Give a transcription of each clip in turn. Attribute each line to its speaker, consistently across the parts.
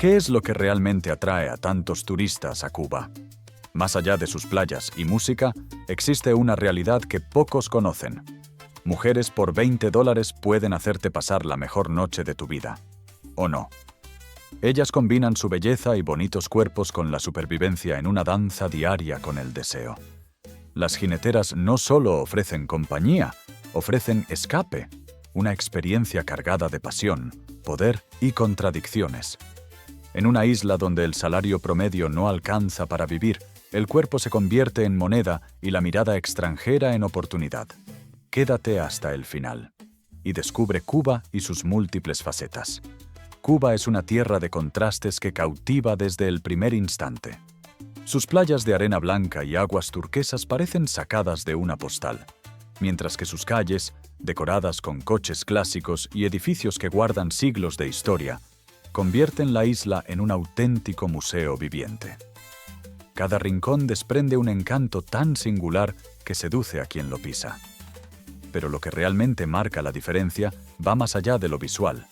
Speaker 1: ¿Qué es lo que realmente atrae a tantos turistas a Cuba? Más allá de sus playas y música, existe una realidad que pocos conocen. Mujeres por $20 pueden hacerte pasar la mejor noche de tu vida. ¿O no? Ellas combinan su belleza y bonitos cuerpos con la supervivencia en una danza diaria con el deseo. Las jineteras no solo ofrecen compañía, ofrecen escape, una experiencia cargada de pasión, poder y contradicciones. En una isla donde el salario promedio no alcanza para vivir, el cuerpo se convierte en moneda y la mirada extranjera en oportunidad. Quédate hasta el final y descubre Cuba y sus múltiples facetas. Cuba es una tierra de contrastes que cautiva desde el primer instante. Sus playas de arena blanca y aguas turquesas parecen sacadas de una postal, mientras que sus calles, decoradas con coches clásicos y edificios que guardan siglos de historia, convierten la isla en un auténtico museo viviente. Cada rincón desprende un encanto tan singular que seduce a quien lo pisa. Pero lo que realmente marca la diferencia va más allá de lo visual.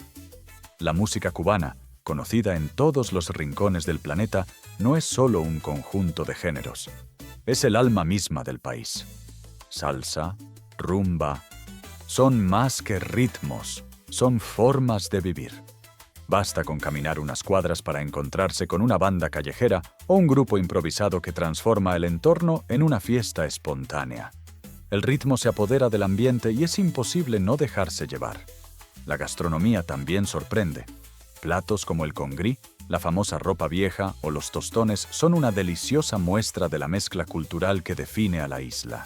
Speaker 1: La música cubana, conocida en todos los rincones del planeta, no es solo un conjunto de géneros. Es el alma misma del país. Salsa, rumba, son más que ritmos, son formas de vivir. Basta con caminar unas cuadras para encontrarse con una banda callejera o un grupo improvisado que transforma el entorno en una fiesta espontánea. El ritmo se apodera del ambiente y es imposible no dejarse llevar. La gastronomía también sorprende. Platos como el congrí, la famosa ropa vieja o los tostones son una deliciosa muestra de la mezcla cultural que define a la isla.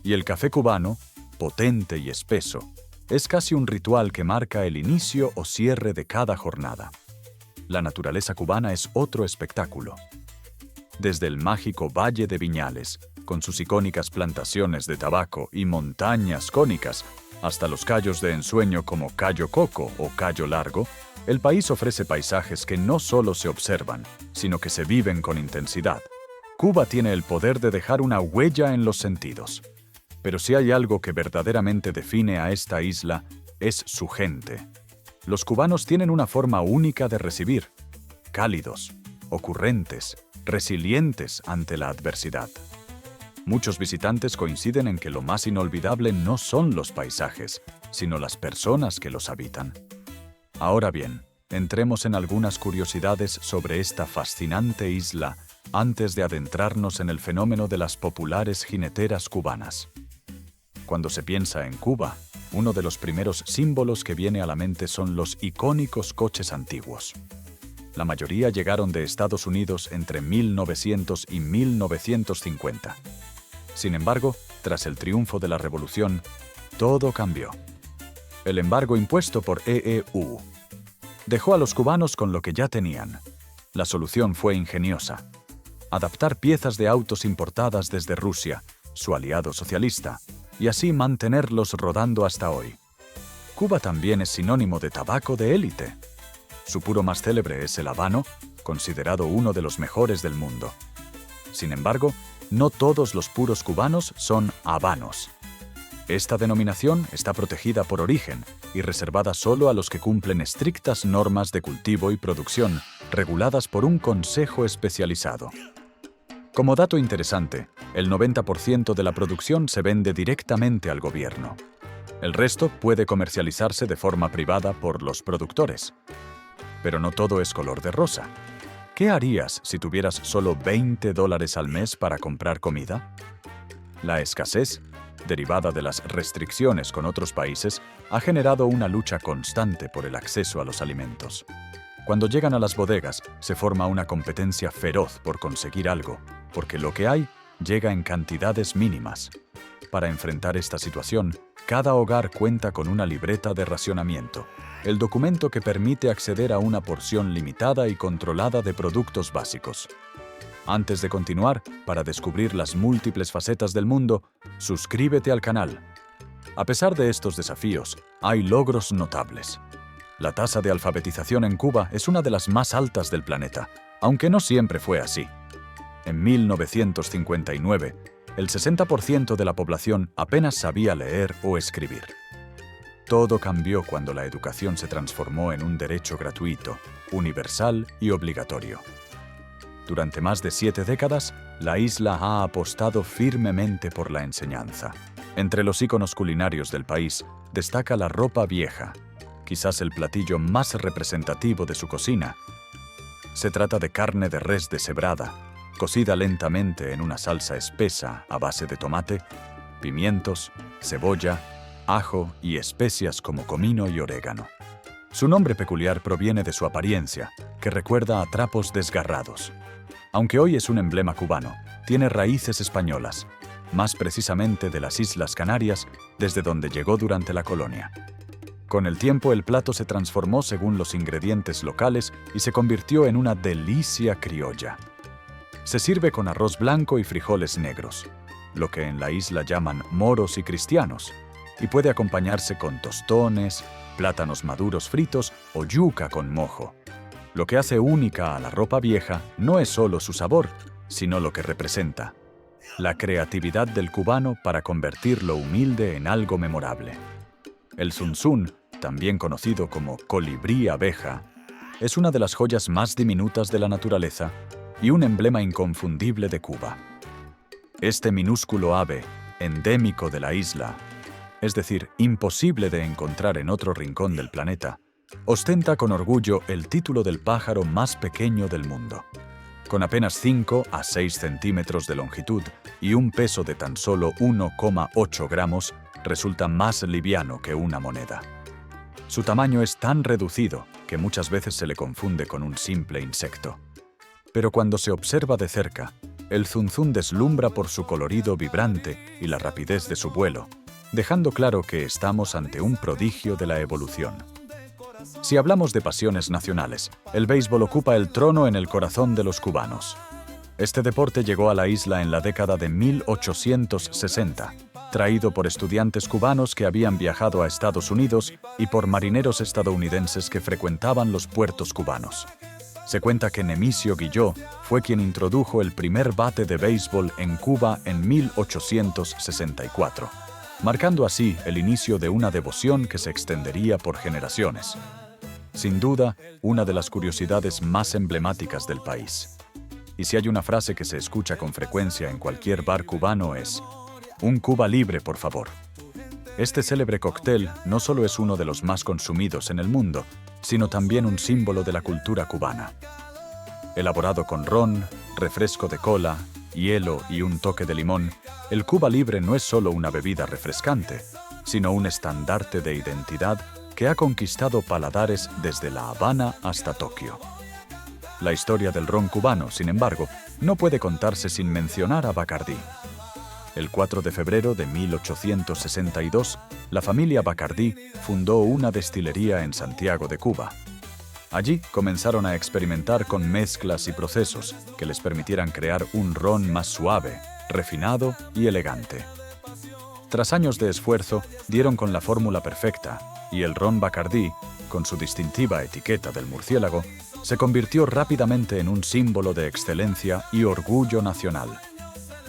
Speaker 1: Y el café cubano, potente y espeso, es casi un ritual que marca el inicio o cierre de cada jornada. La naturaleza cubana es otro espectáculo. Desde el mágico Valle de Viñales, con sus icónicas plantaciones de tabaco y montañas cónicas, hasta los cayos de ensueño como Cayo Coco o Cayo Largo, el país ofrece paisajes que no solo se observan, sino que se viven con intensidad. Cuba tiene el poder de dejar una huella en los sentidos. Pero si hay algo que verdaderamente define a esta isla, es su gente. Los cubanos tienen una forma única de recibir, cálidos, ocurrentes, resilientes ante la adversidad. Muchos visitantes coinciden en que lo más inolvidable no son los paisajes, sino las personas que los habitan. Ahora bien, entremos en algunas curiosidades sobre esta fascinante isla antes de adentrarnos en el fenómeno de las populares jineteras cubanas. Cuando se piensa en Cuba, uno de los primeros símbolos que viene a la mente son los icónicos coches antiguos. La mayoría llegaron de Estados Unidos entre 1900 y 1950. Sin embargo, tras el triunfo de la Revolución, todo cambió. El embargo impuesto por EEU dejó a los cubanos con lo que ya tenían. La solución fue ingeniosa: adaptar piezas de autos importadas desde Rusia, su aliado socialista, y así mantenerlos rodando hasta hoy. Cuba también es sinónimo de tabaco de élite. Su puro más célebre es el habano, considerado uno de los mejores del mundo. Sin embargo, no todos los puros cubanos son habanos. Esta denominación está protegida por origen y reservada solo a los que cumplen estrictas normas de cultivo y producción, reguladas por un consejo especializado. Como dato interesante, el 90% de la producción se vende directamente al gobierno. El resto puede comercializarse de forma privada por los productores. Pero no todo es color de rosa. ¿Qué harías si tuvieras solo $20 al mes para comprar comida? La escasez, derivada de las restricciones con otros países, ha generado una lucha constante por el acceso a los alimentos. Cuando llegan a las bodegas, se forma una competencia feroz por conseguir algo, porque lo que hay llega en cantidades mínimas. Para enfrentar esta situación, cada hogar cuenta con una libreta de racionamiento, el documento que permite acceder a una porción limitada y controlada de productos básicos. Antes de continuar, para descubrir las múltiples facetas del mundo, suscríbete al canal. A pesar de estos desafíos, hay logros notables. La tasa de alfabetización en Cuba es una de las más altas del planeta, aunque no siempre fue así. En 1959, el 60% de la población apenas sabía leer o escribir. todo cambió cuando la educación se transformó en un derecho gratuito, universal y obligatorio. Durante más de 7 décadas, la isla ha apostado firmemente por la enseñanza. Entre los íconos culinarios del país destaca la ropa vieja, quizás el platillo más representativo de su cocina. Se trata de carne de res deshebrada, cocida lentamente en una salsa espesa a base de tomate, pimientos, cebolla, ajo y especias como comino y orégano. Su nombre peculiar proviene de su apariencia, que recuerda a trapos desgarrados. Aunque hoy es un emblema cubano, tiene raíces españolas, más precisamente de las Islas Canarias, desde donde llegó durante la colonia. Con el tiempo, el plato se transformó según los ingredientes locales y se convirtió en una delicia criolla. Se sirve con arroz blanco y frijoles negros, lo que en la isla llaman moros y cristianos, y puede acompañarse con tostones, plátanos maduros fritos o yuca con mojo. Lo que hace única a la ropa vieja no es solo su sabor, sino lo que representa: la creatividad del cubano para convertir lo humilde en algo memorable. El zunzún, también conocido como colibrí abeja, es una de las joyas más diminutas de la naturaleza y un emblema inconfundible de Cuba. Este minúsculo ave, endémico de la isla, es decir, imposible de encontrar en otro rincón del planeta, ostenta con orgullo el título del pájaro más pequeño del mundo. Con apenas 5 a 6 centímetros de longitud y un peso de tan solo 1,8 gramos, resulta más liviano que una moneda. Su tamaño es tan reducido que muchas veces se le confunde con un simple insecto. Pero cuando se observa de cerca, el zunzún deslumbra por su colorido vibrante y la rapidez de su vuelo, dejando claro que estamos ante un prodigio de la evolución. Si hablamos de pasiones nacionales, el béisbol ocupa el trono en el corazón de los cubanos. Este deporte llegó a la isla en la década de 1860, traído por estudiantes cubanos que habían viajado a Estados Unidos y por marineros estadounidenses que frecuentaban los puertos cubanos. Se cuenta que Nemesio Guilló fue quien introdujo el primer bate de béisbol en Cuba en 1864, marcando así el inicio de una devoción que se extendería por generaciones. Sin duda, una de las curiosidades más emblemáticas del país. Y si hay una frase que se escucha con frecuencia en cualquier bar cubano es: «Un Cuba libre, por favor». Este célebre cóctel no solo es uno de los más consumidos en el mundo, sino también un símbolo de la cultura cubana. Elaborado con ron, refresco de cola, hielo y un toque de limón, el Cuba Libre no es solo una bebida refrescante, sino un estandarte de identidad que ha conquistado paladares desde La Habana hasta Tokio. La historia del ron cubano, sin embargo, no puede contarse sin mencionar a Bacardí. El 4 de febrero de 1862, la familia Bacardí fundó una destilería en Santiago de Cuba. Allí comenzaron a experimentar con mezclas y procesos que les permitieran crear un ron más suave, refinado y elegante. Tras años de esfuerzo, dieron con la fórmula perfecta, y el ron Bacardí, con su distintiva etiqueta del murciélago, se convirtió rápidamente en un símbolo de excelencia y orgullo nacional.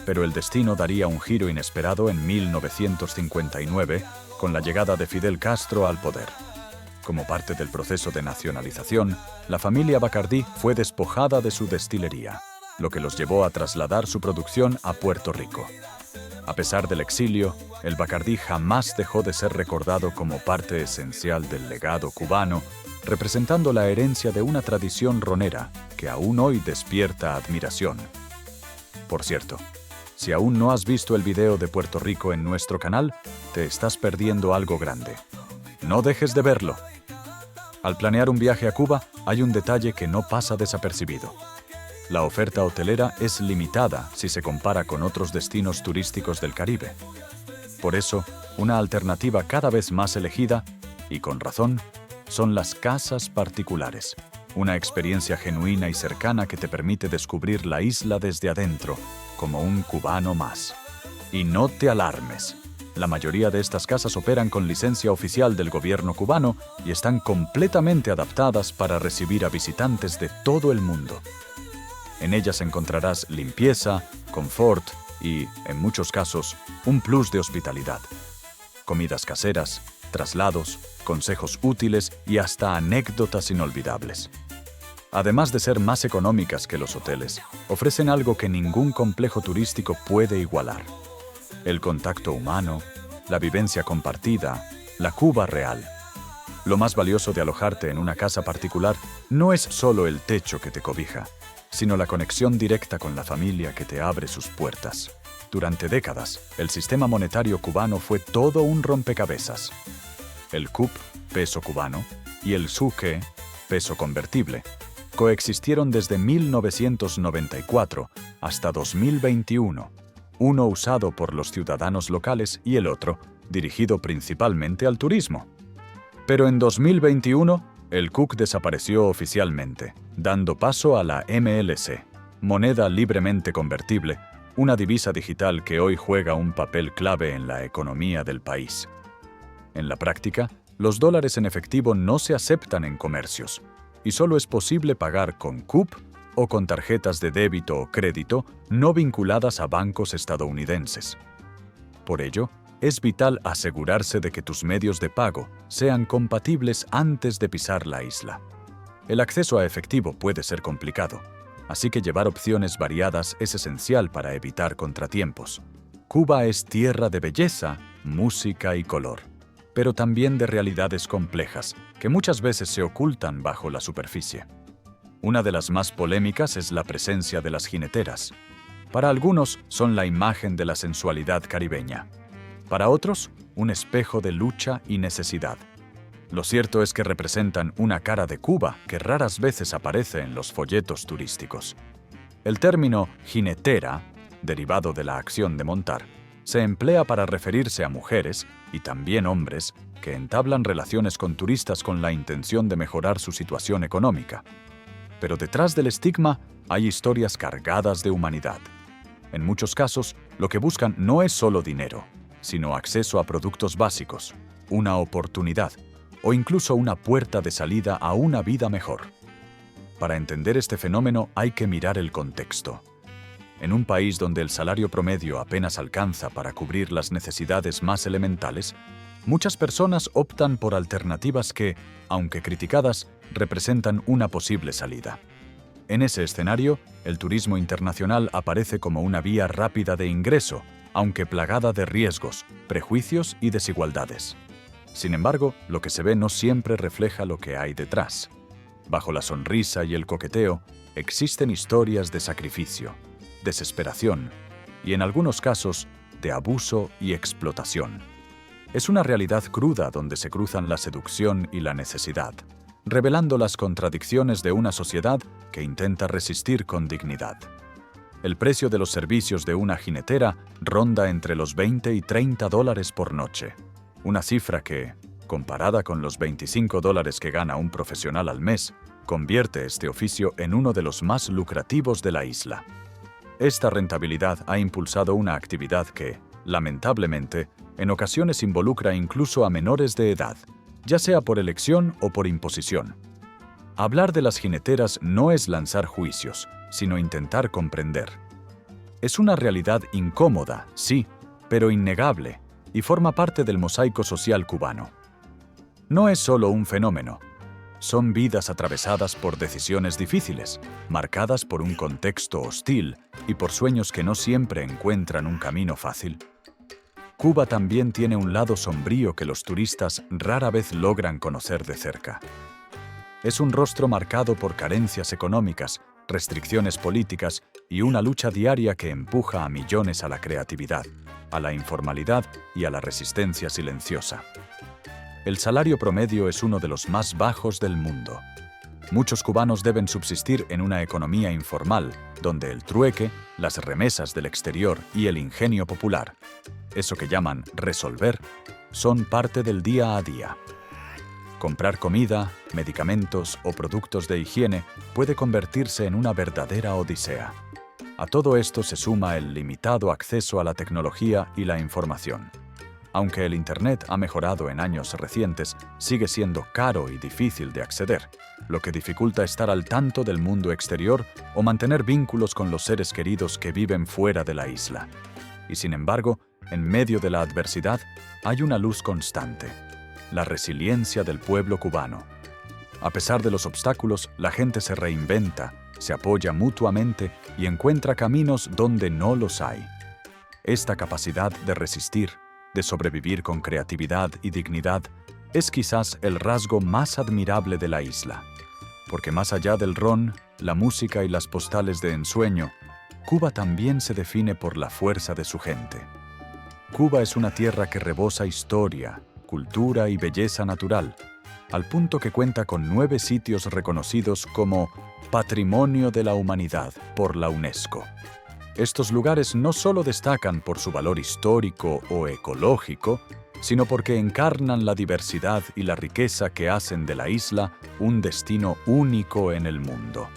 Speaker 1: Pero el destino daría un giro inesperado en 1959, con la llegada de Fidel Castro al poder. Como parte del proceso de nacionalización, la familia Bacardí fue despojada de su destilería, lo que los llevó a trasladar su producción a Puerto Rico. A pesar del exilio, el Bacardí jamás dejó de ser recordado como parte esencial del legado cubano, representando la herencia de una tradición ronera que aún hoy despierta admiración. Por cierto, si aún no has visto el video de Puerto Rico en nuestro canal, te estás perdiendo algo grande. No dejes de verlo. Al planear un viaje a Cuba, hay un detalle que no pasa desapercibido. La oferta hotelera es limitada si se compara con otros destinos turísticos del Caribe. Por eso, una alternativa cada vez más elegida, y con razón, son las casas particulares. Una experiencia genuina y cercana que te permite descubrir la isla desde adentro, como un cubano más. Y no te alarmes. La mayoría de estas casas operan con licencia oficial del gobierno cubano y están completamente adaptadas para recibir a visitantes de todo el mundo. En ellas encontrarás limpieza, confort y, en muchos casos, un plus de hospitalidad. Comidas caseras, traslados, consejos útiles y hasta anécdotas inolvidables. Además de ser más económicas que los hoteles, ofrecen algo que ningún complejo turístico puede igualar: el contacto humano, la vivencia compartida, la Cuba real. Lo más valioso de alojarte en una casa particular no es solo el techo que te cobija, sino la conexión directa con la familia que te abre sus puertas. Durante décadas, el sistema monetario cubano fue todo un rompecabezas. El CUP, peso cubano, y el SUGE, peso convertible, coexistieron desde 1994 hasta 2021, uno usado por los ciudadanos locales y el otro dirigido principalmente al turismo. Pero en 2021, el CUC desapareció oficialmente, dando paso a la MLC, moneda libremente convertible, una divisa digital que hoy juega un papel clave en la economía del país. En la práctica, los dólares en efectivo no se aceptan en comercios, y solo es posible pagar con CUP o con tarjetas de débito o crédito no vinculadas a bancos estadounidenses. Por ello, es vital asegurarse de que tus medios de pago sean compatibles antes de pisar la isla. El acceso a efectivo puede ser complicado, así que llevar opciones variadas es esencial para evitar contratiempos. Cuba es tierra de belleza, música y color, pero también de realidades complejas que muchas veces se ocultan bajo la superficie. Una de las más polémicas es la presencia de las jineteras. Para algunos son la imagen de la sensualidad caribeña. Para otros, un espejo de lucha y necesidad. Lo cierto es que representan una cara de Cuba que raras veces aparece en los folletos turísticos. El término jinetera, derivado de la acción de montar, se emplea para referirse a mujeres, y también hombres, que entablan relaciones con turistas con la intención de mejorar su situación económica. Pero detrás del estigma hay historias cargadas de humanidad. En muchos casos, lo que buscan no es solo dinero, sino acceso a productos básicos, una oportunidad o incluso una puerta de salida a una vida mejor. Para entender este fenómeno hay que mirar el contexto. En un país donde el salario promedio apenas alcanza para cubrir las necesidades más elementales, muchas personas optan por alternativas que, aunque criticadas, representan una posible salida. En ese escenario, el turismo internacional aparece como una vía rápida de ingreso, aunque plagada de riesgos, prejuicios y desigualdades. Sin embargo, lo que se ve no siempre refleja lo que hay detrás. Bajo la sonrisa y el coqueteo, existen historias de sacrificio, desesperación y, en algunos casos, de abuso y explotación. Es una realidad cruda donde se cruzan la seducción y la necesidad, revelando las contradicciones de una sociedad que intenta resistir con dignidad. El precio de los servicios de una jinetera ronda entre los $20 y $30 por noche, una cifra que, comparada con los $25 que gana un profesional al mes, convierte este oficio en uno de los más lucrativos de la isla. Esta rentabilidad ha impulsado una actividad que, lamentablemente, en ocasiones involucra incluso a menores de edad, ya sea por elección o por imposición. Hablar de las jineteras no es lanzar juicios, sino intentar comprender. Es una realidad incómoda, sí, pero innegable, y forma parte del mosaico social cubano. No es solo un fenómeno. Son vidas atravesadas por decisiones difíciles, marcadas por un contexto hostil y por sueños que no siempre encuentran un camino fácil. Cuba también tiene un lado sombrío que los turistas rara vez logran conocer de cerca. Es un rostro marcado por carencias económicas, restricciones políticas y una lucha diaria que empuja a millones a la creatividad, a la informalidad y a la resistencia silenciosa. El salario promedio es uno de los más bajos del mundo. Muchos cubanos deben subsistir en una economía informal, donde el trueque, las remesas del exterior y el ingenio popular, eso que llaman resolver, son parte del día a día. Comprar comida, medicamentos o productos de higiene puede convertirse en una verdadera odisea. A todo esto se suma el limitado acceso a la tecnología y la información. Aunque el Internet ha mejorado en años recientes, sigue siendo caro y difícil de acceder, lo que dificulta estar al tanto del mundo exterior o mantener vínculos con los seres queridos que viven fuera de la isla. Y sin embargo, en medio de la adversidad, hay una luz constante: la resiliencia del pueblo cubano. A pesar de los obstáculos, la gente se reinventa, se apoya mutuamente y encuentra caminos donde no los hay. Esta capacidad de resistir, de sobrevivir con creatividad y dignidad, es quizás el rasgo más admirable de la isla. Porque más allá del ron, la música y las postales de ensueño, Cuba también se define por la fuerza de su gente. Cuba es una tierra que rebosa historia, cultura y belleza natural, al punto que cuenta con 9 sitios reconocidos como Patrimonio de la Humanidad por la UNESCO. Estos lugares no solo destacan por su valor histórico o ecológico, sino porque encarnan la diversidad y la riqueza que hacen de la isla un destino único en el mundo.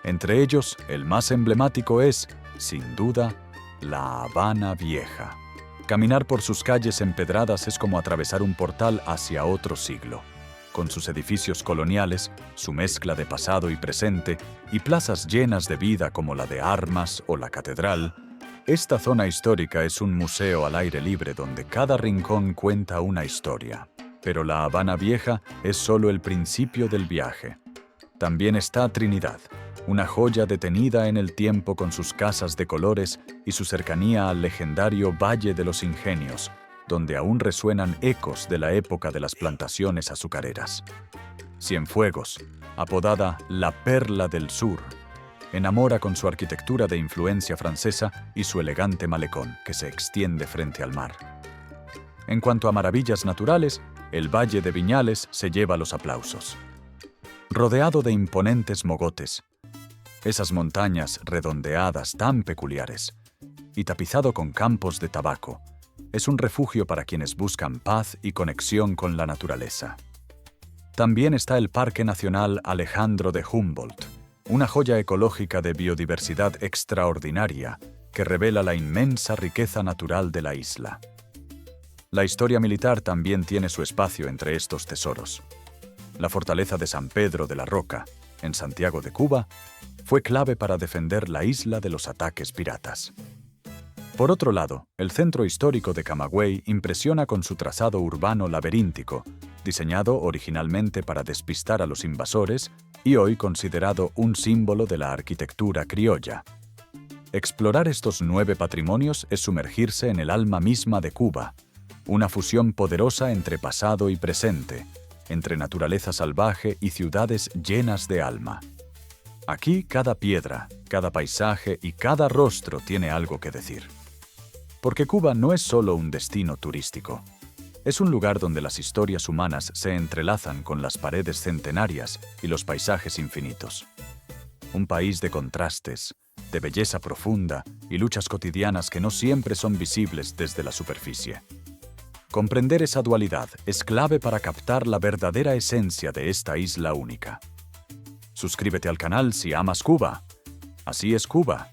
Speaker 1: Entre ellos, el más emblemático es, sin duda, La Habana Vieja. Caminar por sus calles empedradas es como atravesar un portal hacia otro siglo. Con sus edificios coloniales, su mezcla de pasado y presente, y plazas llenas de vida como la de Armas o la Catedral, esta zona histórica es un museo al aire libre donde cada rincón cuenta una historia. Pero La Habana Vieja es solo el principio del viaje. También está Trinidad, una joya detenida en el tiempo con sus casas de colores y su cercanía al legendario Valle de los Ingenios, donde aún resuenan ecos de la época de las plantaciones azucareras. Cienfuegos, apodada La Perla del Sur, enamora con su arquitectura de influencia francesa y su elegante malecón que se extiende frente al mar. En cuanto a maravillas naturales, el Valle de Viñales se lleva los aplausos. Rodeado de imponentes mogotes, esas montañas redondeadas tan peculiares, y tapizado con campos de tabaco, es un refugio para quienes buscan paz y conexión con la naturaleza. También está el Parque Nacional Alejandro de Humboldt, una joya ecológica de biodiversidad extraordinaria que revela la inmensa riqueza natural de la isla. La historia militar también tiene su espacio entre estos tesoros. La fortaleza de San Pedro de la Roca, en Santiago de Cuba, fue clave para defender la isla de los ataques piratas. Por otro lado, el centro histórico de Camagüey impresiona con su trazado urbano laberíntico, diseñado originalmente para despistar a los invasores y hoy considerado un símbolo de la arquitectura criolla. Explorar estos 9 patrimonios es sumergirse en el alma misma de Cuba, una fusión poderosa entre pasado y presente, entre naturaleza salvaje y ciudades llenas de alma. Aquí cada piedra, cada paisaje y cada rostro tiene algo que decir. Porque Cuba no es solo un destino turístico. Es un lugar donde las historias humanas se entrelazan con las paredes centenarias y los paisajes infinitos. Un país de contrastes, de belleza profunda y luchas cotidianas que no siempre son visibles desde la superficie. Comprender esa dualidad es clave para captar la verdadera esencia de esta isla única. Suscríbete al canal si amas Cuba. Así es Cuba.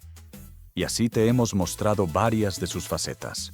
Speaker 1: Y así te hemos mostrado varias de sus facetas.